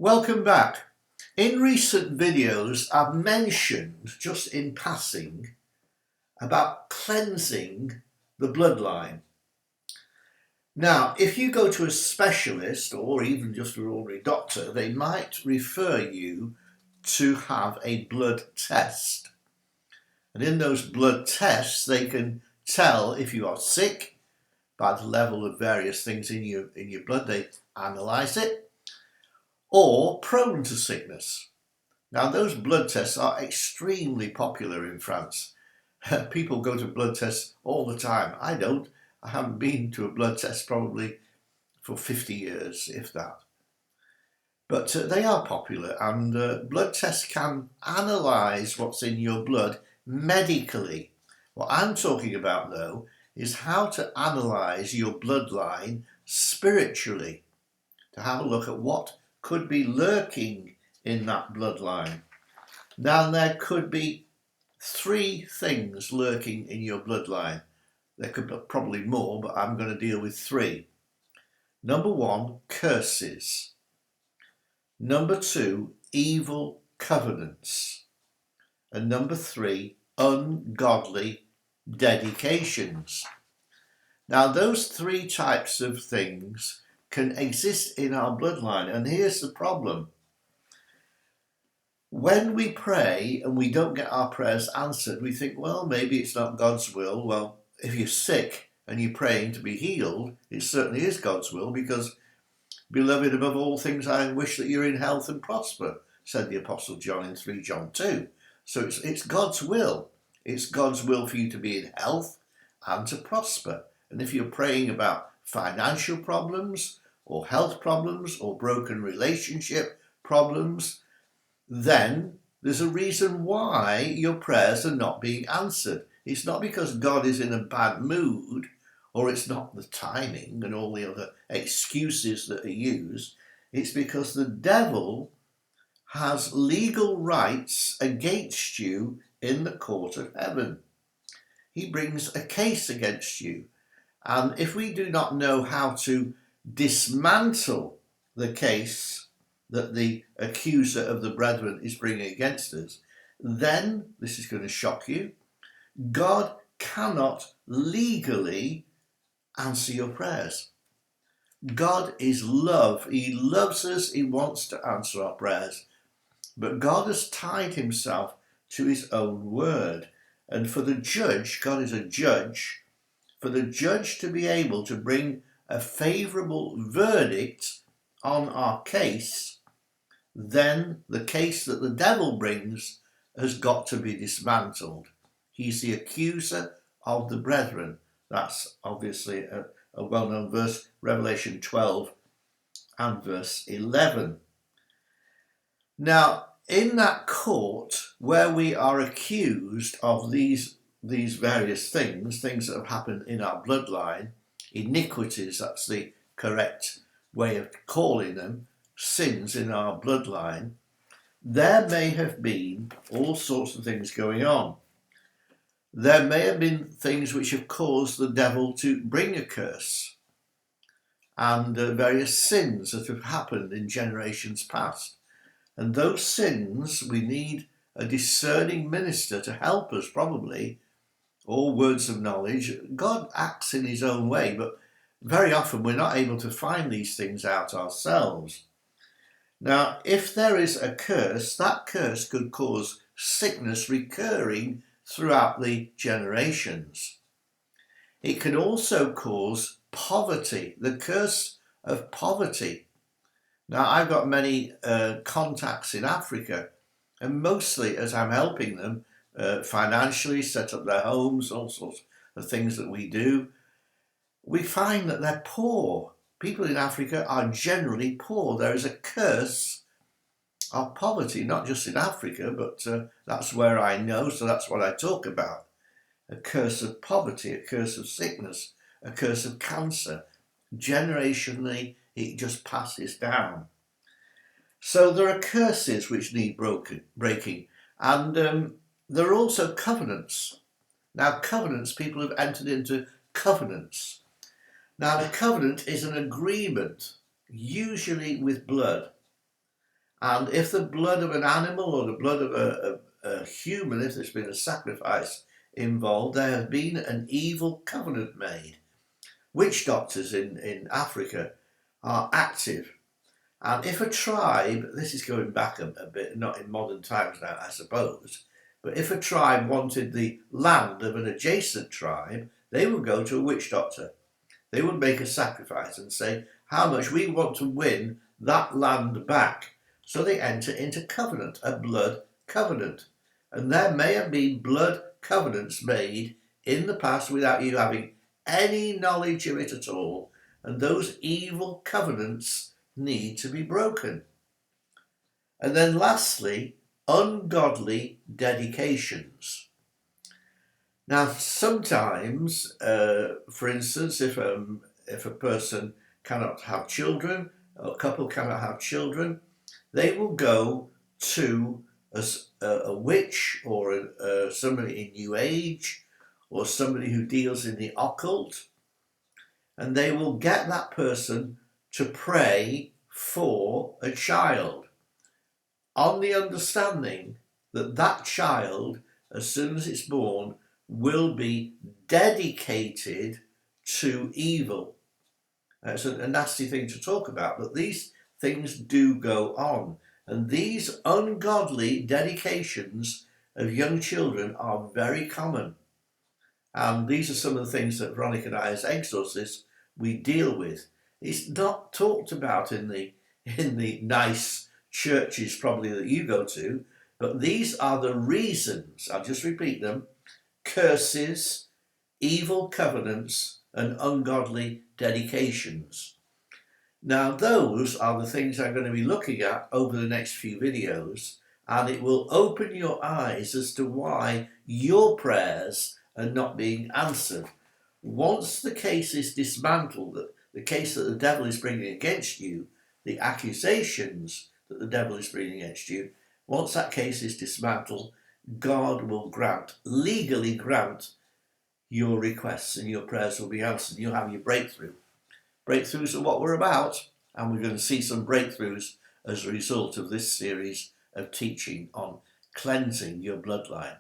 Welcome back. In recent videos, I've mentioned, just in passing, about cleansing the bloodline. Now, if you go to a specialist or even just an ordinary doctor, they might refer you to have a blood test. And in those blood tests, they can tell if you are sick by the level of various things in your blood. They analyse it, or prone to sickness. Now, those blood tests are extremely popular in France. People go to blood tests all the time. I don't. I haven't been to a blood test probably for 50 years, if that. But they are popular, and blood tests can analyse what's in your blood medically. What I'm talking about, though, is how to analyse your bloodline spiritually, to have a look at what could be lurking in that bloodline. Now, there could be three things lurking in your bloodline. There could be probably more, but I'm going to deal with three. Number one, curses. Number two, evil covenants. And number three, ungodly dedications. Now, those three types of things can exist in our bloodline, and here's the problem. When we pray and we don't get our prayers answered, we think, well, maybe it's not God's will. Well, if you're sick and you're praying to be healed, it certainly is God's will, because, beloved, above all things, I wish that you're in health and prosper, said the Apostle John in 3 John 2. So it's God's will. It's God's will for you to be in health and to prosper. And if you're praying about financial problems or health problems or broken relationship problems, then there's a reason why your prayers are not being answered. It's not because God is in a bad mood, or it's not the timing and all the other excuses that are used. It's because the devil has legal rights against you in the court of heaven. He brings a case against you. And if we do not know how to dismantle the case that the accuser of the brethren is bringing against us, then, this is going to shock you, God cannot legally answer your prayers. God is love. He loves us. He wants to answer our prayers. But God has tied himself to his own word. And for the judge, God is a judge, for the judge to be able to bring a favourable verdict on our case, then the case that the devil brings has got to be dismantled. He's the accuser of the brethren. That's obviously a well-known verse, Revelation 12 and verse 11. Now, in that court where we are accused of these various things that have happened in our bloodline, iniquities, that's the correct way of calling them, sins in our bloodline, there may have been all sorts of things going on. There may have been things which have caused the devil to bring a curse, and various sins that have happened in generations past. And those sins, we need a discerning minister to help us, probably, or words of knowledge. God acts in his own way, but very often we're not able to find these things out ourselves. Now, if there is a curse, that curse could cause sickness recurring throughout the generations. It can also cause poverty, the curse of poverty. Now, I've got many contacts in Africa, and mostly as I'm helping them financially set up their homes, all sorts of things that we do, we find that they're poor. People in Africa are generally poor. There is a curse of poverty, not just in Africa, but that's where I know, so that's what I talk about. A curse of poverty, a curse of sickness, a curse of cancer. Generationally, it just passes down. So there are curses which need breaking, and there are also covenants. Now, covenants, people have entered into covenants. Now, the covenant is an agreement, usually with blood. And if the blood of an animal or the blood of a human, if there's been a sacrifice involved, there has been an evil covenant made. Witch doctors in Africa are active. And if a tribe, this is going back a bit, not in modern times now, I suppose, but if a tribe wanted the land of an adjacent tribe, they would go to a witch doctor. They would make a sacrifice and say how much we want to win that land back. So they enter into covenant, a blood covenant. And there may have been blood covenants made in the past without you having any knowledge of it at all. And those evil covenants need to be broken. And then lastly, ungodly dedications. Now, sometimes, for instance, if a person cannot have children, or a couple cannot have children, they will go to a witch or somebody in New Age or somebody who deals in the occult, and they will get that person to pray for a child on the understanding that that child, as soon as it's born, will be dedicated to evil. It's a nasty thing to talk about, but these things do go on. And these ungodly dedications of young children are very common. And these are some of the things that Veronica and I, as exorcists, we deal with. It's not talked about in the nice churches probably that you go to, but these are the reasons, I'll just repeat them: curses, evil covenants, and ungodly dedications. Now, those are the things I'm going to be looking at over the next few videos, and it will open your eyes as to why your prayers are not being answered. Once the case is dismantled, the case that the devil is bringing against you, the accusations that the devil is bringing against you, once that case is dismantled, God will legally grant your requests, and your prayers will be answered. You'll have your breakthrough. Breakthroughs are what we're about, and we're going to see some breakthroughs as a result of this series of teaching on cleansing your bloodline.